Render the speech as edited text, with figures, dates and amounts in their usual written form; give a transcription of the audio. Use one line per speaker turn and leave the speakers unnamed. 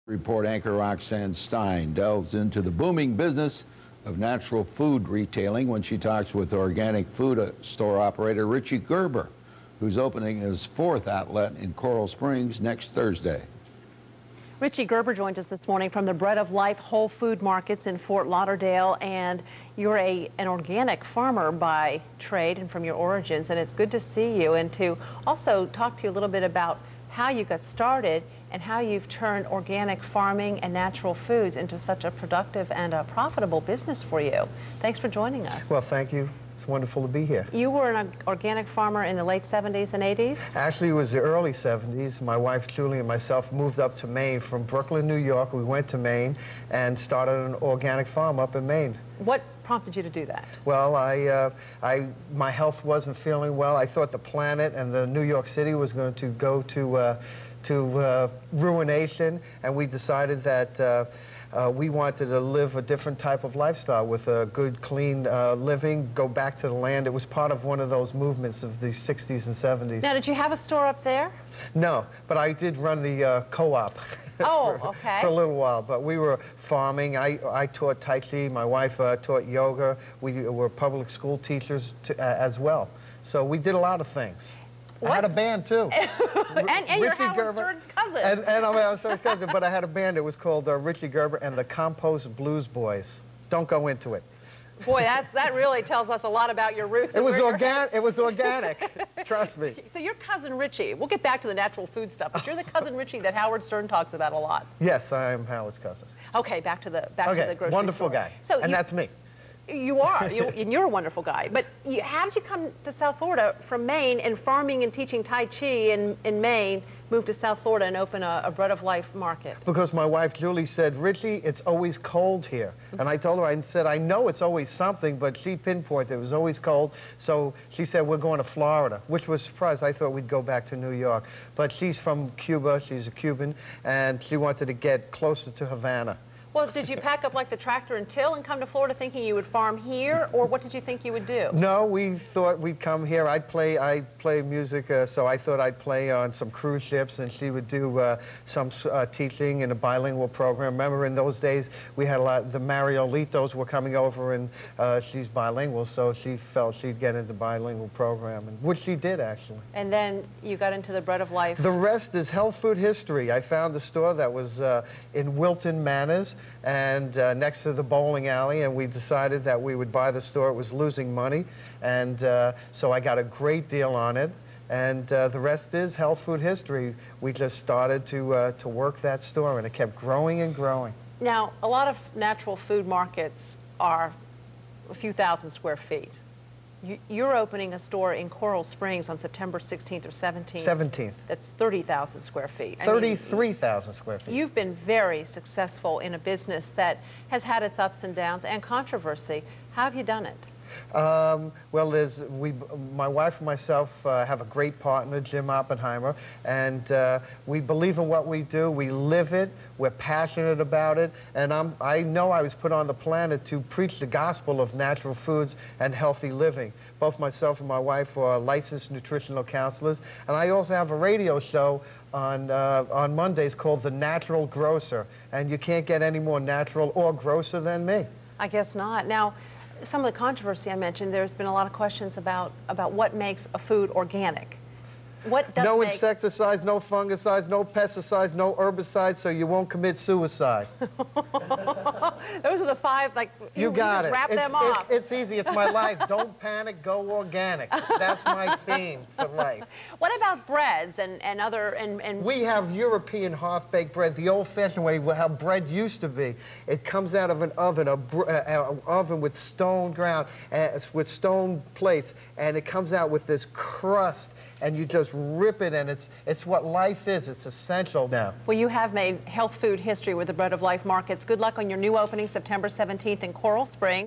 Report anchor Roxanne Stein delves into the booming business of natural food retailing when she talks with organic food store operator Richie Gerber, who's opening his fourth outlet in Coral Springs next Thursday.
Richie Gerber joins us this morning from the Bread of Life Whole Food Markets in Fort Lauderdale, and you're an organic farmer by trade and from your origins, and it's good to see you and to also talk to you a little bit about how you got started and how you've turned organic farming and natural foods into such a productive and a profitable business for you. Thanks for joining us.
Well, thank you. It's wonderful to be here.
You were an organic farmer in the late 70s and 80s?
Actually, it was the early 70s. My wife, Julie, and myself moved up to Maine from Brooklyn, New York. We went to Maine and started an organic farm up in Maine.
What prompted you to do that?
Well, my health wasn't feeling well. I thought the planet and the New York City was going to go to ruination, and we decided that we wanted to live a different type of lifestyle with a good, clean living, go back to the land. It was part of one of those movements of the 60s and 70s.
Now, did you have a store up there?
No, but I did run the co-op.
Oh, okay.
For a little while, but we were farming. I taught Tai Chi. My wife taught yoga. We were public school teachers as well. So we did a lot of things.
What?
I had a band, too.
and you're Howard Stern's cousin.
And I'm Howard Stern's cousin, but I had a band. It was called Richie Gerber and the Compost Blues Boys. Don't go into it.
Boy, that really tells us a lot about your roots.
It was organic. It was organic. Trust me.
So your cousin Richie, we'll get back to the natural food stuff, but you're the cousin Richie that Howard Stern talks about a lot.
Yes, I am Howard's cousin.
Okay, back to the grocery
wonderful
store.
Guy.
So
and that's me.
You are, and you're a wonderful guy. But how did you come to South Florida from Maine, and farming and teaching Tai Chi in Maine, move to South Florida and open a Bread of Life market?
Because my wife Julie said, Richie, it's always cold here. And I told her, I said, I know it's always something, but she pinpointed it was always cold. So she said, we're going to Florida, which was a surprise. I thought we'd go back to New York. But she's from Cuba, she's a Cuban, and she wanted to get closer to Havana.
Well, did you pack up like the tractor and till and come to Florida thinking you would farm here, or what did you think you would do?
No, we thought we'd come here. I play music, so I thought I'd play on some cruise ships, and she would do some teaching in a bilingual program. Remember, in those days, we had a lot. The Mariolitos were coming over, and she's bilingual, so she felt she'd get into the bilingual program, and which she did, actually.
And then you got into the Bread of Life.
The rest is health food history. I found a store that was in Wilton Manors, and next to the bowling alley, and we decided that we would buy the store. It was losing money, and so I got a great deal on it, and the rest is health food history. We just started to work that store, and it kept growing and growing.
Now, a lot of natural food markets are a few thousand square feet. You're opening a store in Coral Springs on September 16th or 17th.
17th.
That's 30,000 square feet.
33,000 square feet.
You've been very successful in a business that has had its ups and downs and controversy. How have you done it?
Well, my wife and myself have a great partner, Jim Oppenheimer, and we believe in what we do. We live it. We're passionate about it, and I know I was put on the planet to preach the gospel of natural foods and healthy living. Both myself and my wife are licensed nutritional counselors, and I also have a radio show on Mondays called The Natural Grocer, and you can't get any more natural or grosser than me.
I guess not. Now, some of the controversy I mentioned, there's been a lot of questions about what makes a food organic. What does
no insecticides, no fungicides, no pesticides, no herbicides, so you won't commit suicide.
Those are the five, like,
you got
just
it.
Wrap them off.
It's easy. It's my life. Don't panic, go organic. That's my theme for life.
What about breads and other...
We have European half-baked bread, the old-fashioned way, how bread used to be. It comes out of an oven, an oven with stone ground, with stone plates, and it comes out with this crust, and you just rip it, and it's what life is. It's essential now.
Well, you have made health food history with the Bread of Life markets. Good luck on your new opening September 17th in Coral Springs.